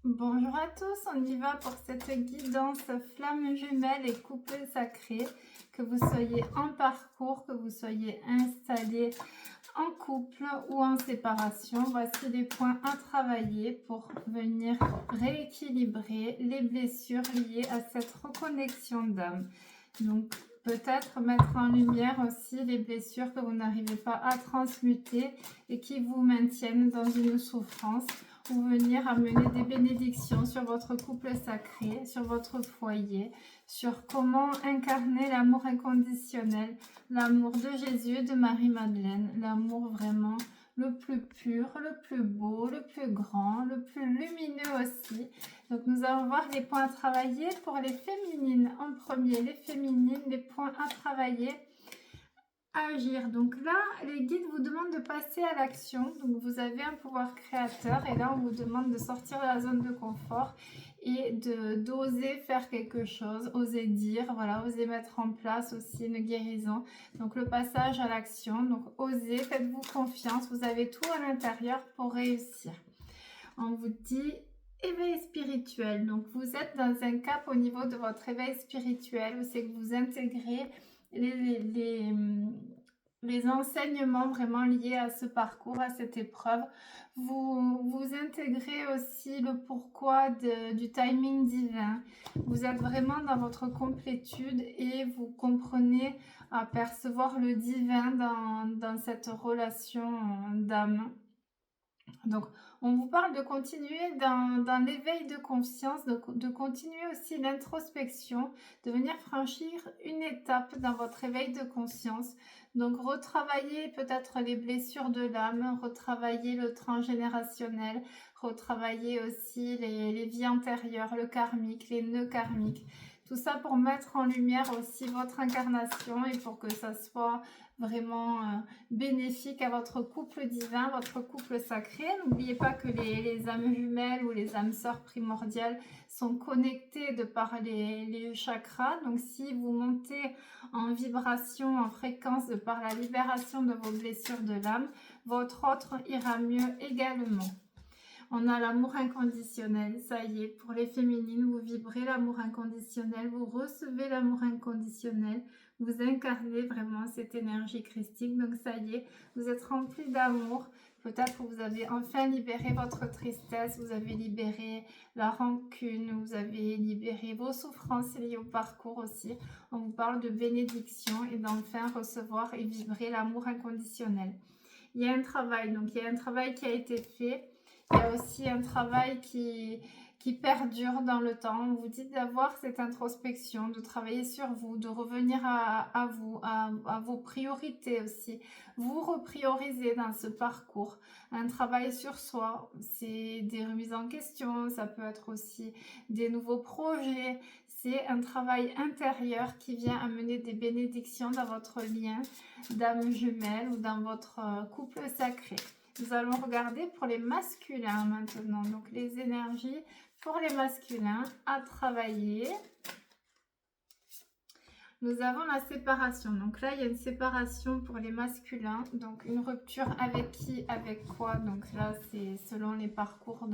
Bonjour à tous, on y va pour cette guidance flamme jumelle et couple sacré. Que vous soyez en parcours, que vous soyez installé en couple ou en séparation, voici les points à travailler pour venir rééquilibrer les blessures liées à cette reconnexion d'âme. Donc peut-être mettre en lumière aussi les blessures que vous n'arrivez pas à transmuter et qui vous maintiennent dans une souffrance, ou venir amener des bénédictions sur votre couple sacré, sur votre foyer, sur comment incarner l'amour inconditionnel, l'amour de Jésus, de Marie-Madeleine, l'amour vraiment le plus pur, le plus beau, le plus grand, le plus lumineux aussi. Donc nous allons voir les points à travailler pour les féminines en premier, les féminines, les points à travailler, à agir. Donc là, les guides vous demandent de passer à l'action. Donc vous avez un pouvoir créateur et là on vous demande de sortir de la zone de confort et d'oser faire quelque chose, oser dire, voilà, oser mettre en place aussi une guérison. Donc le passage à l'action, donc osez, faites-vous confiance, vous avez tout à l'intérieur pour réussir. On vous dit éveil spirituel, donc vous êtes dans un cap au niveau de votre éveil spirituel où c'est que vous intégrez les enseignements vraiment liés à ce parcours, à cette épreuve. Vous intégrez aussi le pourquoi du timing divin. Vous êtes vraiment dans votre complétude et vous comprenez à percevoir le divin dans cette relation d'âme. Donc, on vous parle de continuer dans l'éveil de conscience, de continuer aussi l'introspection, de venir franchir une étape dans votre éveil de conscience. Donc, retravailler peut-être les blessures de l'âme, retravailler le transgénérationnel, retravailler aussi les vies antérieures, le karmique, les nœuds karmiques. Tout ça pour mettre en lumière aussi votre incarnation et pour que ça soit vraiment bénéfique à votre couple divin, votre couple sacré. N'oubliez pas que les âmes jumelles ou les âmes sœurs primordiales sont connectées de par les chakras. Donc si vous montez en vibration, en fréquence de par la libération de vos blessures de l'âme, votre autre ira mieux également. On a l'amour inconditionnel, ça y est, pour les féminines, vous vibrez l'amour inconditionnel, vous recevez l'amour inconditionnel, vous incarnez vraiment cette énergie christique, donc ça y est, vous êtes rempli d'amour. Peut-être que vous avez enfin libéré votre tristesse, vous avez libéré la rancune, vous avez libéré vos souffrances liées au parcours aussi. On vous parle de bénédiction et d'enfin recevoir et vibrer l'amour inconditionnel. Il y a un travail, donc il y a un travail qui a été fait. Il y a aussi un travail qui perdure dans le temps. On vous dit d'avoir cette introspection, de travailler sur vous, de revenir à vous, à vos priorités aussi. Vous repriorisez dans ce parcours. Un travail sur soi, c'est des remises en question, ça peut être aussi des nouveaux projets. C'est un travail intérieur qui vient amener des bénédictions dans votre lien d'âme jumelle ou dans votre couple sacré. Nous allons regarder pour les masculins maintenant, donc les énergies pour les masculins à travailler. Nous avons la séparation, donc là il y a une séparation pour les masculins, donc une rupture avec qui, avec quoi, donc là c'est selon les parcours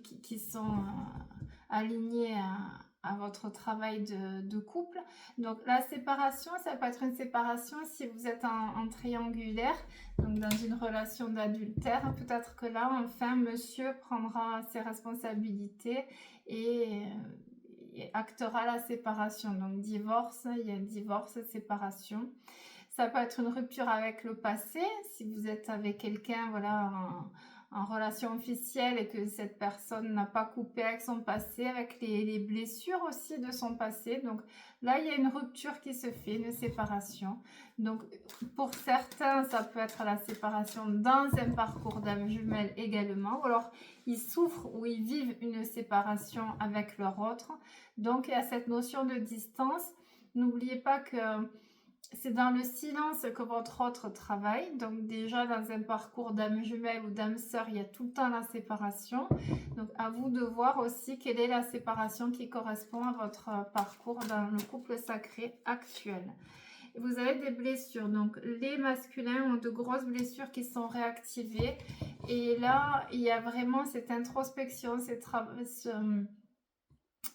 qui sont alignés à votre travail de couple. Donc la séparation, ça peut être une séparation si vous êtes en triangulaire, donc dans une relation d'adultère. Peut-être que là, enfin, monsieur prendra ses responsabilités et actera la séparation. Donc divorce, il y a divorce, séparation. Ça peut être une rupture avec le passé, si vous êtes avec quelqu'un, voilà, en relation officielle et que cette personne n'a pas coupé avec son passé, avec les blessures aussi de son passé. Donc là, il y a une rupture qui se fait, une séparation. Donc pour certains, ça peut être la séparation dans un parcours d'âme jumelle également, ou alors ils souffrent ou ils vivent une séparation avec leur autre. Donc il y a cette notion de distance. N'oubliez pas que c'est dans le silence que votre autre travaille. Donc déjà dans un parcours d'âme jumelle ou d'âme sœur, il y a tout le temps la séparation. Donc à vous de voir aussi quelle est la séparation qui correspond à votre parcours dans le couple sacré actuel. vous avez des blessures. Donc, les masculins ont de grosses blessures qui sont réactivées. Et là, il y a vraiment cette introspection,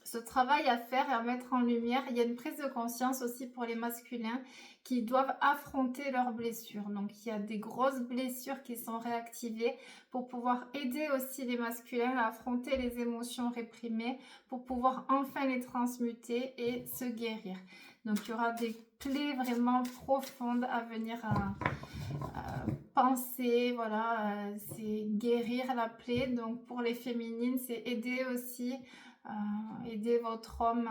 ce travail à faire et à mettre en lumière. Il y a une prise de conscience aussi pour les masculins qui doivent affronter leurs blessures. Donc, il y a des grosses blessures qui sont réactivées pour pouvoir aider aussi les masculins à affronter les émotions réprimées, pour pouvoir enfin les transmuter et se guérir. Donc, il y aura des clés vraiment profondes à venir penser, voilà, c'est guérir la plaie. Donc, pour les féminines, c'est aider aussi aider votre homme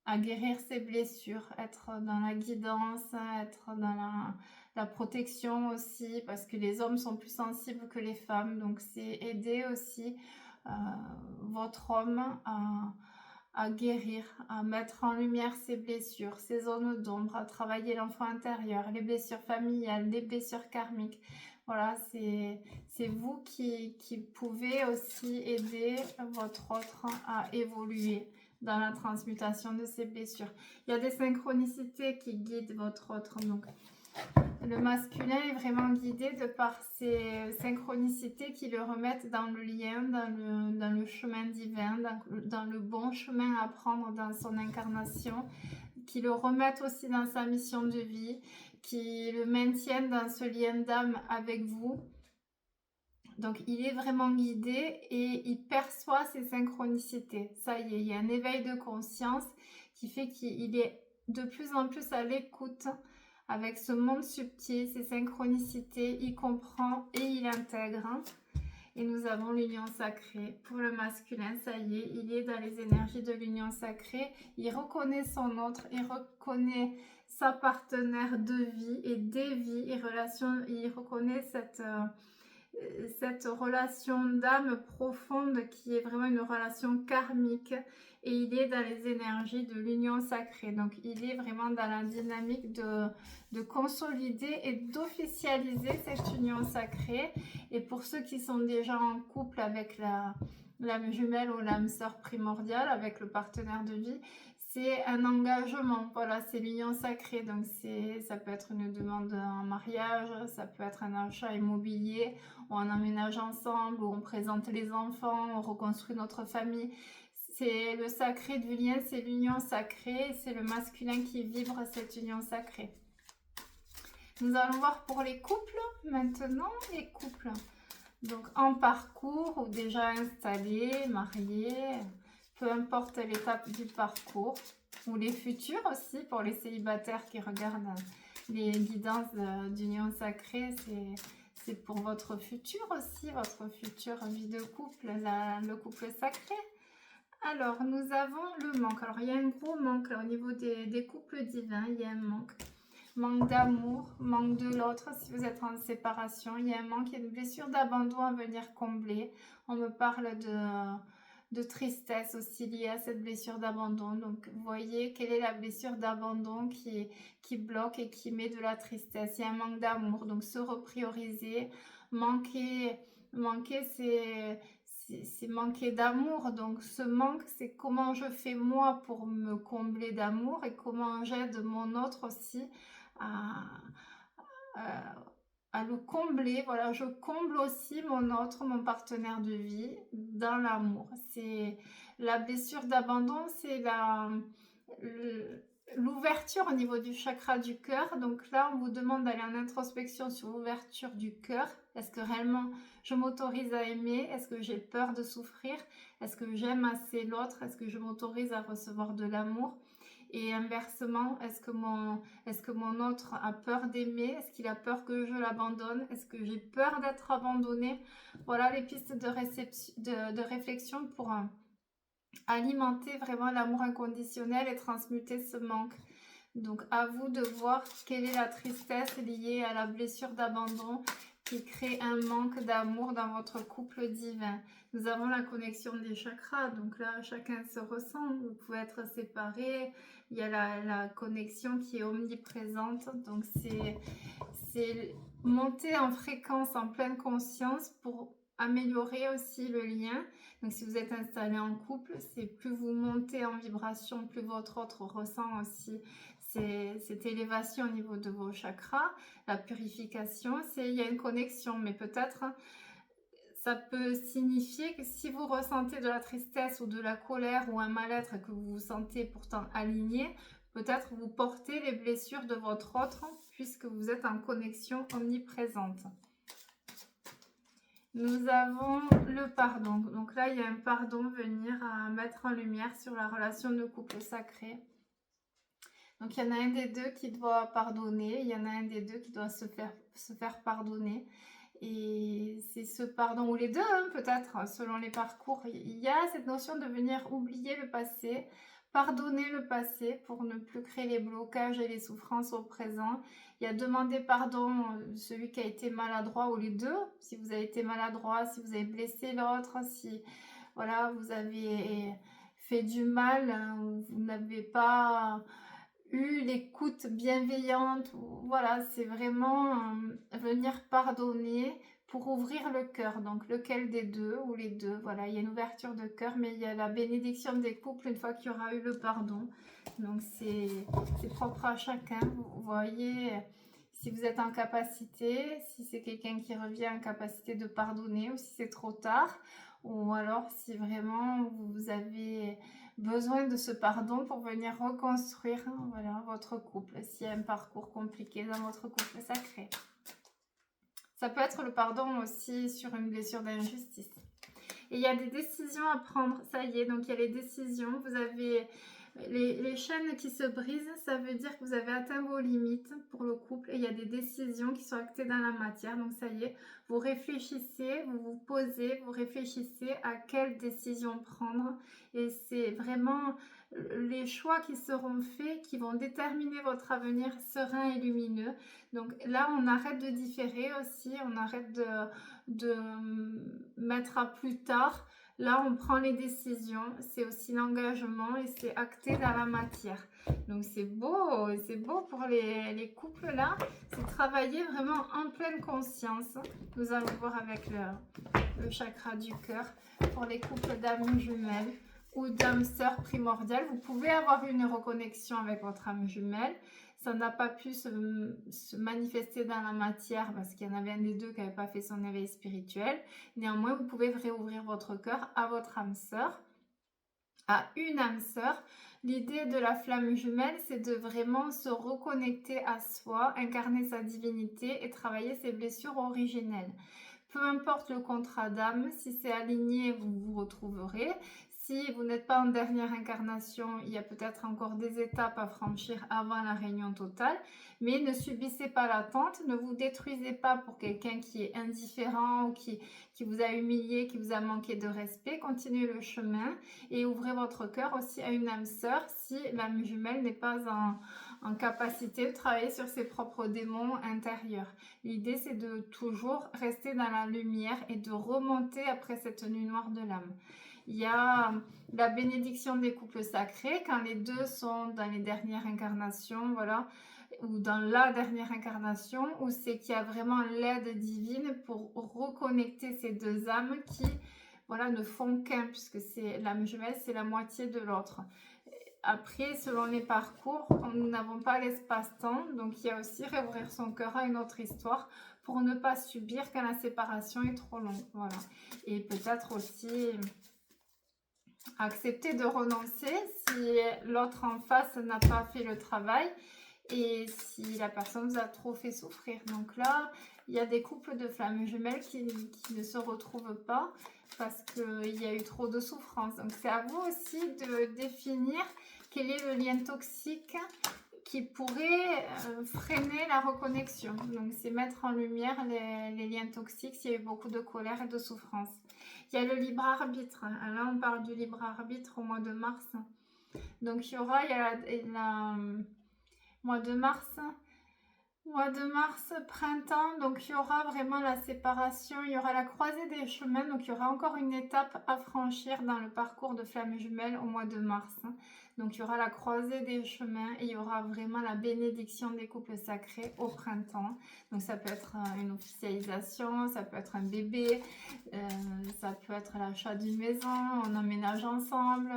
à guérir ses blessures, être dans la guidance, être dans la protection aussi, parce que les hommes sont plus sensibles que les femmes. Donc, c'est aider aussi votre homme à guérir, à mettre en lumière ses blessures, ses zones d'ombre, à travailler l'enfant intérieur, les blessures familiales, les blessures karmiques. Voilà, c'est vous qui pouvez aussi aider votre autre à évoluer dans la transmutation de ces blessures. Il y a des synchronicités qui guident votre autre. Donc, le masculin est vraiment guidé de par ces synchronicités qui le remettent dans le lien, dans le chemin divin, dans le bon chemin à prendre dans son incarnation, qui le remettent aussi dans sa mission de vie, qui le maintiennent dans ce lien d'âme avec vous. Donc, il est vraiment guidé et il perçoit ces synchronicités. Ça y est, il y a un éveil de conscience qui fait qu'il est de plus en plus à l'écoute avec ce monde subtil, ces synchronicités. Il comprend et il intègre. Et nous avons l'union sacrée. Pour le masculin, ça y est, il est dans les énergies de l'union sacrée. Il reconnaît son autre, il reconnaît sa partenaire de vie et des vies et relations. Il reconnaît cette relation d'âme profonde qui est vraiment une relation karmique, et il est dans les énergies de l'union sacrée. Donc il est vraiment dans la dynamique de consolider et d'officialiser cette union sacrée. Et pour ceux qui sont déjà en couple avec l'âme jumelle ou l'âme sœur primordiale, avec le partenaire de vie, c'est un engagement, voilà, c'est l'union sacrée. Donc ça peut être une demande en mariage, ça peut être un achat immobilier, ou on emménage ensemble, ou on présente les enfants, on reconstruit notre famille. C'est le sacré du lien, c'est l'union sacrée, c'est le masculin qui vibre cette union sacrée. Nous allons voir pour les couples maintenant, les couples. Donc en parcours ou déjà installés, mariés, peu importe l'étape du parcours, ou les futurs aussi, pour les célibataires qui regardent les guidances d'union sacrée, c'est pour votre futur aussi, votre future vie de couple, le couple sacré. Alors, nous avons le manque. Alors, il y a un gros manque là, au niveau des couples divins, il y a un manque. Manque d'amour, manque de l'autre. Si vous êtes en séparation, il y a un manque, il y a une blessure d'abandon à venir combler. On me parle de tristesse aussi liée à cette blessure d'abandon. Donc, vous voyez quelle est la blessure d'abandon qui bloque et qui met de la tristesse. Il y a un manque d'amour, donc se reprioriser. Manquer c'est manquer d'amour. Donc, ce manque, c'est comment je fais moi pour me combler d'amour et comment j'aide mon autre aussi à le combler. Voilà, je comble aussi mon autre, mon partenaire de vie dans l'amour. C'est la blessure d'abandon, c'est l'ouverture au niveau du chakra du cœur. Donc là, on vous demande d'aller en introspection sur l'ouverture du cœur. Est-ce que réellement je m'autorise à aimer? Est-ce que j'ai peur de souffrir? Est-ce que j'aime assez l'autre? Est-ce que je m'autorise à recevoir de l'amour? Et inversement, est-ce que mon autre a peur d'aimer? Est-ce qu'il a peur que je l'abandonne? Est-ce que j'ai peur d'être abandonnée? Voilà les pistes de réflexion pour alimenter vraiment l'amour inconditionnel et transmuter ce manque. Donc à vous de voir quelle est la tristesse liée à la blessure d'abandon qui crée un manque d'amour dans votre couple divin. Nous avons la connexion des chakras, donc là chacun se ressent, vous pouvez être séparés, il y a la connexion qui est omniprésente, donc c'est monter en fréquence, en pleine conscience pour améliorer aussi le lien. Donc si vous êtes installé en couple, c'est plus vous montez en vibration, plus votre autre ressent aussi cette élévation au niveau de vos chakras, la purification, il y a une connexion, mais peut-être ça peut signifier que si vous ressentez de la tristesse ou de la colère ou un mal-être que vous vous sentez pourtant aligné, peut-être vous portez les blessures de votre autre puisque vous êtes en connexion omniprésente. Nous avons le pardon. Donc là, il y a un pardon venir à mettre en lumière sur la relation de couple sacré. Donc il y en a un des deux qui doit pardonner, il y en a un des deux qui doit se faire pardonner. Et c'est ce pardon, ou les deux hein, peut-être, selon les parcours, il y a cette notion de venir oublier le passé, pardonner le passé pour ne plus créer les blocages et les souffrances au présent. Il y a demander pardon, celui qui a été maladroit, ou les deux, si vous avez été maladroit, si vous avez blessé l'autre, si voilà, vous avez fait du mal, hein, ou vous n'avez pas eu l'écoute bienveillante, voilà, c'est vraiment venir pardonner pour ouvrir le cœur. Donc lequel des deux ou les deux, voilà, il y a une ouverture de cœur, mais il y a la bénédiction des couples une fois qu'il y aura eu le pardon. Donc c'est propre à chacun. Vous voyez, si vous êtes en capacité, si c'est quelqu'un qui revient en capacité de pardonner, ou si c'est trop tard, ou alors si vraiment vous avez besoin de ce pardon pour venir reconstruire voilà, votre couple, s'il y a un parcours compliqué dans votre couple sacré. Ça peut être le pardon aussi sur une blessure d'injustice. Et il y a des décisions à prendre, ça y est, donc il y a les décisions, vous avez les chaînes qui se brisent, ça veut dire que vous avez atteint vos limites pour le couple et il y a des décisions qui sont actées dans la matière, donc ça y est, vous réfléchissez, vous vous posez, vous réfléchissez à quelle décision prendre et c'est vraiment les choix qui seront faits qui vont déterminer votre avenir serein et lumineux. Donc là, on arrête de différer aussi, on arrête de mettre à plus tard. Là, on prend les décisions, c'est aussi l'engagement et c'est acté dans la matière. Donc, c'est beau pour les couples là. C'est travailler vraiment en pleine conscience. Nous allons voir avec le chakra du cœur pour les couples d'âmes jumelles ou d'âmes sœurs primordiales. Vous pouvez avoir une reconnexion avec votre âme jumelle. Ça n'a pas pu se manifester dans la matière parce qu'il y en avait un des deux qui n'avait pas fait son éveil spirituel. Néanmoins, vous pouvez réouvrir votre cœur à votre âme sœur, à une âme sœur. L'idée de la flamme jumelle, c'est de vraiment se reconnecter à soi, incarner sa divinité et travailler ses blessures originelles. Peu importe le contrat d'âme, si c'est aligné, vous vous retrouverez. Si vous n'êtes pas en dernière incarnation, il y a peut-être encore des étapes à franchir avant la réunion totale. Mais ne subissez pas l'attente, ne vous détruisez pas pour quelqu'un qui est indifférent ou qui vous a humilié, qui vous a manqué de respect. Continuez le chemin et ouvrez votre cœur aussi à une âme sœur si l'âme jumelle n'est pas en capacité de travailler sur ses propres démons intérieurs. L'idée, c'est de toujours rester dans la lumière et de remonter après cette nuit noire de l'âme. Il y a la bénédiction des couples sacrés quand les deux sont dans les dernières incarnations, voilà, ou dans la dernière incarnation, où c'est qu'il y a vraiment l'aide divine pour reconnecter ces deux âmes qui, voilà, ne font qu'un, puisque c'est l'âme jumelle, c'est la moitié de l'autre. Après, selon les parcours, nous n'avons pas l'espace-temps, donc il y a aussi réouvrir son cœur à une autre histoire pour ne pas subir quand la séparation est trop longue, voilà. Et peut-être aussi accepter de renoncer si l'autre en face n'a pas fait le travail et si la personne vous a trop fait souffrir. Donc là, il y a des couples de flammes jumelles qui ne se retrouvent pas parce qu'il y a eu trop de souffrance. Donc c'est à vous aussi de définir quel est le lien toxique qui pourrait freiner la reconnexion. Donc c'est mettre en lumière les liens toxiques s'il y a eu beaucoup de colère et de souffrance. Il y a le libre arbitre. Là, on parle du libre arbitre au mois de mars. Donc, il y aura mois de mars, printemps. Donc, il y aura vraiment la séparation. Il y aura la croisée des chemins. Donc, il y aura encore une étape à franchir dans le parcours de flamme jumelle au mois de mars. Donc, il y aura la croisée des chemins et il y aura vraiment la bénédiction des couples sacrés au printemps. Donc, ça peut être une officialisation, ça peut être un bébé, ça peut être l'achat d'une maison, on emménage ensemble,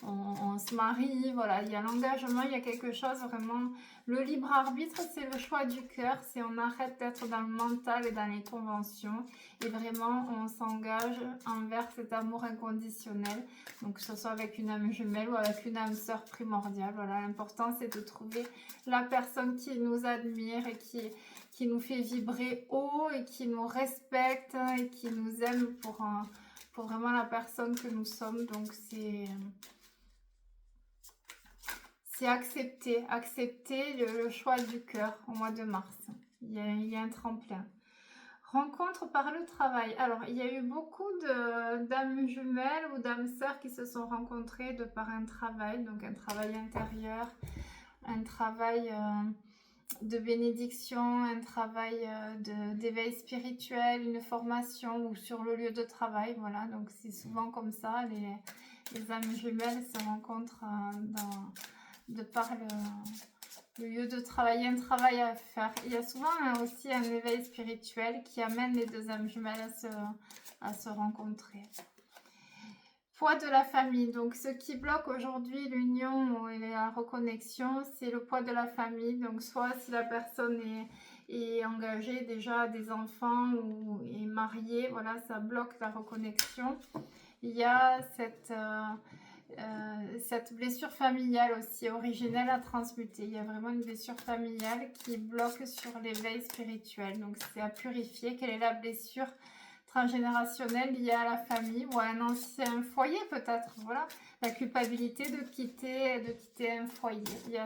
on se marie, voilà, il y a l'engagement, il y a quelque chose vraiment. Le libre arbitre, c'est le choix du cœur, c'est on arrête d'être dans le mental et dans les conventions et vraiment on s'engage envers cet amour inconditionnel, donc que ce soit avec une âme jumelle ou avec une âme sœur primordiale. Voilà, l'important c'est de trouver la personne qui nous admire et qui nous fait vibrer haut et qui nous respecte et qui nous aime pour vraiment la personne que nous sommes. Donc c'est accepter le choix du cœur au mois de mars. Il y a un tremplin. Rencontre par le travail. Alors, il y a eu beaucoup d'âmes jumelles ou d'âmes sœurs qui se sont rencontrées de par un travail, donc un travail intérieur, un travail de bénédiction, un travail d'éveil spirituel, une formation ou sur le lieu de travail. Voilà, donc c'est souvent comme ça, les âmes jumelles se rencontrent de par le lieu de travail, un travail à faire. Il y a souvent aussi un éveil spirituel qui amène les deux âmes jumelles à se rencontrer. Poids de la famille. Donc, ce qui bloque aujourd'hui l'union et la reconnexion, c'est le poids de la famille. Donc, soit si la personne est engagée déjà, des enfants ou est mariée, voilà, ça bloque la reconnexion. Il y a cette blessure familiale aussi originelle à transmuter. Il y a vraiment une blessure familiale qui bloque sur l'éveil spirituel. Donc, c'est à purifier. Quelle est la blessure transgénérationnelle liée à la famille ou à un ancien foyer peut-être? Voilà, la culpabilité de quitter un foyer. Il y a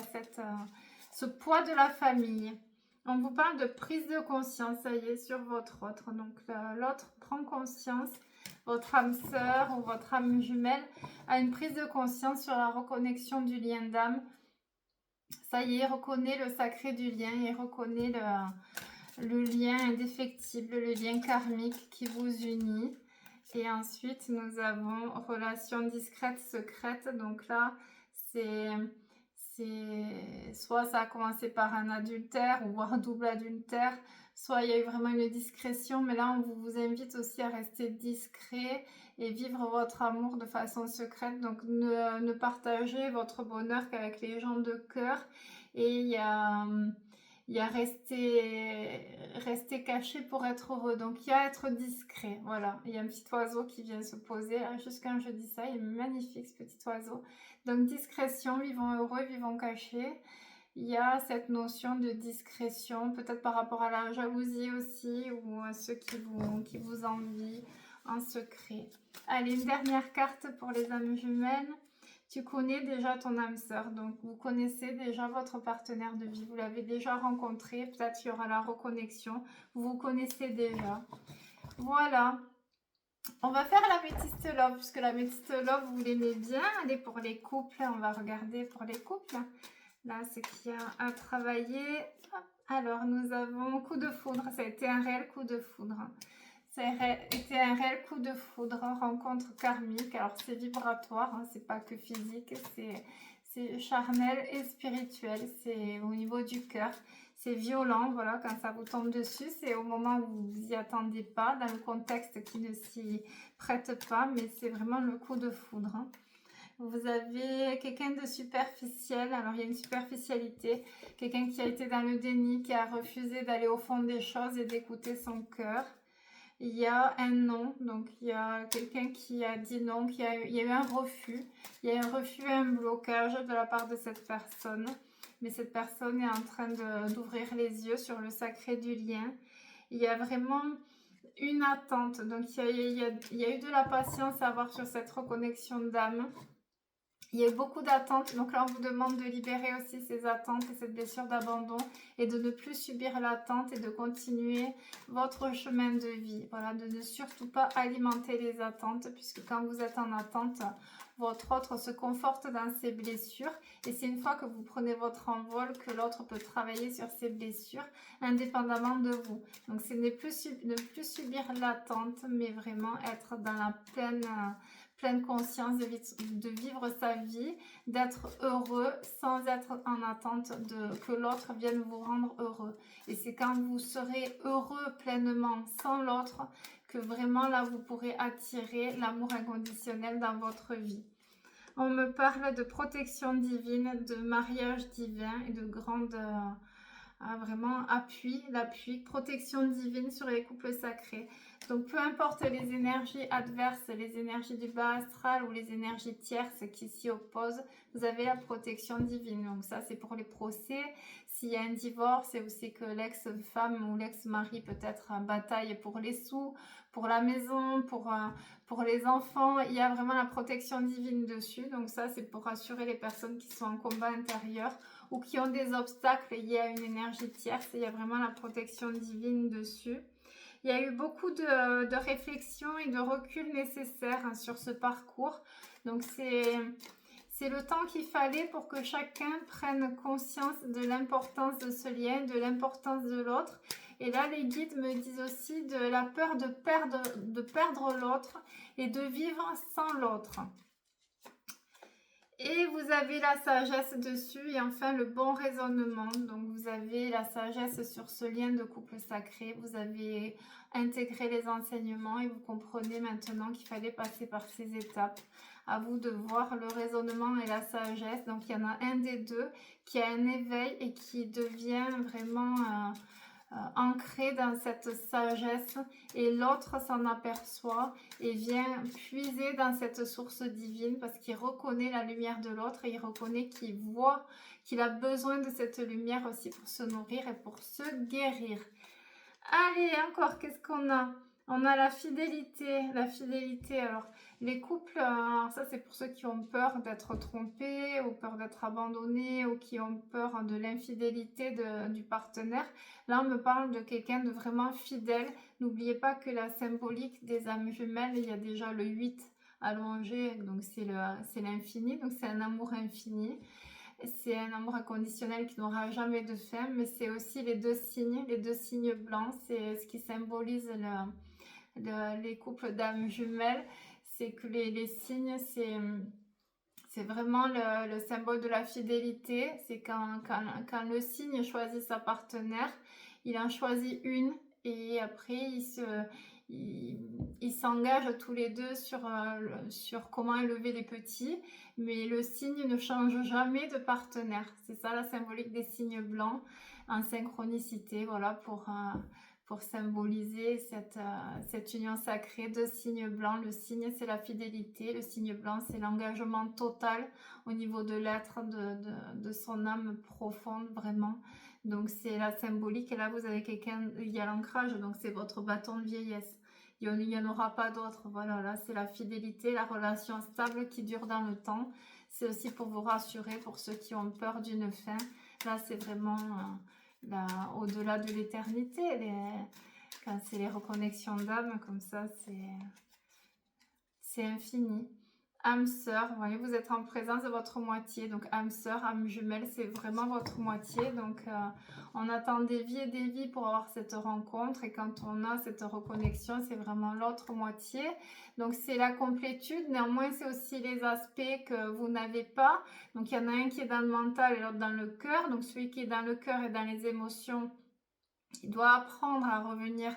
ce poids de la famille. On vous parle de prise de conscience, ça y est, sur votre autre. Donc, l'autre prend conscience. Votre âme sœur ou votre âme jumelle a une prise de conscience sur la reconnexion du lien d'âme. Ça y est, reconnaît le sacré du lien et reconnaît le lien indéfectible, le lien karmique qui vous unit. Et ensuite, nous avons relation discrète, secrète. Donc là, soit ça a commencé par un adultère ou voire double adultère, soit il y a eu vraiment une discrétion, mais là on vous invite aussi à rester discret et vivre votre amour de façon secrète. Donc ne partagez votre bonheur qu'avec les gens de cœur. Et il y a rester caché pour être heureux. Donc il y a être discret. Voilà, il y a un petit oiseau qui vient se poser. Juste quand je dis ça, il est magnifique ce petit oiseau. Donc discrétion, vivons heureux, vivons cachés. Il y a cette notion de discrétion, peut-être par rapport à la jalousie aussi, ou à ceux qui vous envient en secret. Allez, une dernière carte pour les âmes jumelles. Tu connais déjà ton âme sœur, donc vous connaissez déjà votre partenaire de vie, vous l'avez déjà rencontré, peut-être qu'il y aura la reconnexion, vous vous connaissez déjà. Voilà. On va faire la métiste love, puisque la métiste love, vous l'aimez bien. Allez, pour les couples, on va regarder pour les couples. Là, c'est qu'il y a à travailler. Alors, nous avons coup de foudre. Ça a été un réel coup de foudre. Ça a été un réel coup de foudre, rencontre karmique. Alors, c'est vibratoire, hein, c'est pas que physique, c'est charnel et spirituel. C'est au niveau du cœur. C'est violent, voilà, quand ça vous tombe dessus. C'est au moment où vous n'y attendez pas, dans le contexte qui ne s'y prête pas, mais c'est vraiment le coup de foudre. Hein. Vous avez quelqu'un de superficiel, alors il y a une superficialité, quelqu'un qui a été dans le déni, qui a refusé d'aller au fond des choses et d'écouter son cœur. Il y a un non, donc il y a quelqu'un qui a dit non, il y a eu un refus, il y a un refus et un blocage de la part de cette personne, mais cette personne est en train d'ouvrir les yeux sur le sacré du lien. Il y a vraiment une attente, donc il y a eu de la patience à avoir sur cette reconnexion d'âme. Il y a eu beaucoup d'attentes, donc là on vous demande de libérer aussi ces attentes et cette blessure d'abandon et de ne plus subir l'attente et de continuer votre chemin de vie. Voilà, de ne surtout pas alimenter les attentes, puisque quand vous êtes en attente, votre autre se conforte dans ses blessures et c'est une fois que vous prenez votre envol que l'autre peut travailler sur ses blessures indépendamment de vous. Donc c'est ne plus subir l'attente, mais vraiment être dans la pleine conscience de vivre sa vie, d'être heureux sans être en attente que l'autre vienne vous rendre heureux. Et c'est quand vous serez heureux pleinement sans l'autre que vraiment là vous pourrez attirer l'amour inconditionnel dans votre vie. On me parle de protection divine, de mariage divin et de grande vraiment l'appui, protection divine sur les couples sacrés. Donc peu importe les énergies adverses, les énergies du bas astral ou les énergies tierces qui s'y opposent, vous avez la protection divine. Donc ça c'est pour les procès. S'il y a un divorce ou c'est que l'ex-femme ou l'ex-mari peut-être bataille pour les sous, pour la maison, pour les enfants, il y a vraiment la protection divine dessus. Donc ça c'est pour rassurer les personnes qui sont en combat intérieur ou qui ont des obstacles liés à une énergie tierce. Il y a vraiment la protection divine dessus. Il y a eu beaucoup de réflexion et de recul nécessaires sur ce parcours. Donc c'est le temps qu'il fallait pour que chacun prenne conscience de l'importance de ce lien, de l'importance de l'autre. Et là, les guides me disent aussi de la peur de perdre l'autre et de vivre sans l'autre. Et vous avez la sagesse dessus et enfin le bon raisonnement. Donc vous avez la sagesse sur ce lien de couple sacré. Vous avez intégré les enseignements et vous comprenez maintenant qu'il fallait passer par ces étapes. À vous de voir le raisonnement et la sagesse. Donc il y en a un des deux qui a un éveil et qui devient vraiment ancré dans cette sagesse et l'autre s'en aperçoit et vient puiser dans cette source divine parce qu'il reconnaît la lumière de l'autre et il reconnaît qu'il voit qu'il a besoin de cette lumière aussi pour se nourrir et pour se guérir. Allez, encore, qu'est-ce qu'on a? On a la fidélité. La fidélité, alors, les couples, alors ça c'est pour ceux qui ont peur d'être trompés ou peur d'être abandonnés ou qui ont peur de l'infidélité du partenaire. Là, on me parle de quelqu'un de vraiment fidèle. N'oubliez pas que la symbolique des âmes jumelles, il y a déjà le 8 allongé, donc c'est l'infini, donc c'est un amour infini. C'est un amour inconditionnel qui n'aura jamais de fin, mais c'est aussi les deux signes blancs, c'est ce qui symbolise les couples d'âmes jumelles. C'est que les signes, c'est vraiment le symbole de la fidélité. C'est quand le signe choisit sa partenaire, il en choisit une et après ils s'engagent tous les deux sur comment élever les petits, mais le signe ne change jamais de partenaire. C'est ça la symbolique des signes blancs en synchronicité, voilà, pour symboliser cette union sacrée. Deux signes blancs, le signe c'est la fidélité, le signe blanc c'est l'engagement total au niveau de l'être, de son âme profonde vraiment. Donc c'est la symbolique et là vous avez quelqu'un, il y a l'ancrage, donc c'est votre bâton de vieillesse. Il n'y en aura pas d'autre, voilà, là c'est la fidélité, la relation stable qui dure dans le temps. C'est aussi pour vous rassurer, pour ceux qui ont peur d'une fin. Là c'est vraiment au-delà de l'éternité, quand c'est les reconnexions d'âme, comme ça c'est infini. Âme sœur, vous voyez, vous êtes en présence de votre moitié, donc âme sœur, âme jumelle, c'est vraiment votre moitié, donc on attend des vies et des vies pour avoir cette rencontre, et quand on a cette reconnexion, c'est vraiment l'autre moitié, donc c'est la complétude, néanmoins c'est aussi les aspects que vous n'avez pas, donc il y en a un qui est dans le mental et l'autre dans le cœur, donc celui qui est dans le cœur et dans les émotions, il doit apprendre à revenir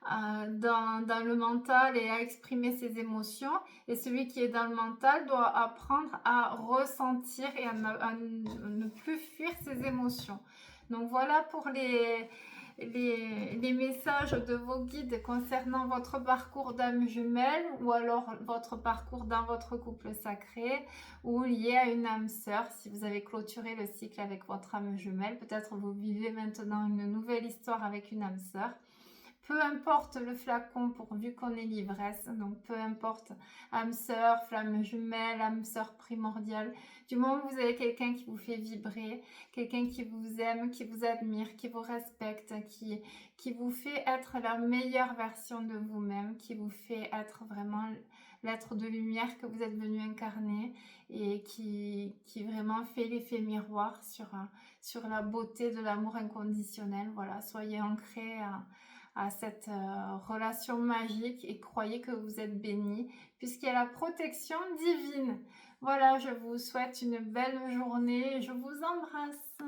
dans le mental et à exprimer ses émotions, et celui qui est dans le mental doit apprendre à ressentir et à ne plus fuir ses émotions. Donc voilà pour les messages de vos guides concernant votre parcours d'âme jumelle ou alors votre parcours dans votre couple sacré ou lié à une âme sœur. Si vous avez clôturé le cycle avec votre âme jumelle, peut-être vous vivez maintenant une nouvelle histoire avec une âme sœur. Peu importe le flacon pourvu qu'on ait l'ivresse, donc peu importe âme sœur, flamme jumelle, âme sœur primordiale, du moment où vous avez quelqu'un qui vous fait vibrer, quelqu'un qui vous aime, qui vous admire, qui vous respecte, qui vous fait être la meilleure version de vous-même, qui vous fait être vraiment l'être de lumière que vous êtes venu incarner et qui vraiment fait l'effet miroir sur la beauté de l'amour inconditionnel. Voilà, soyez ancrés à cette relation magique et croyez que vous êtes bénis puisqu'il y a la protection divine. Voilà, je vous souhaite une belle journée et je vous embrasse.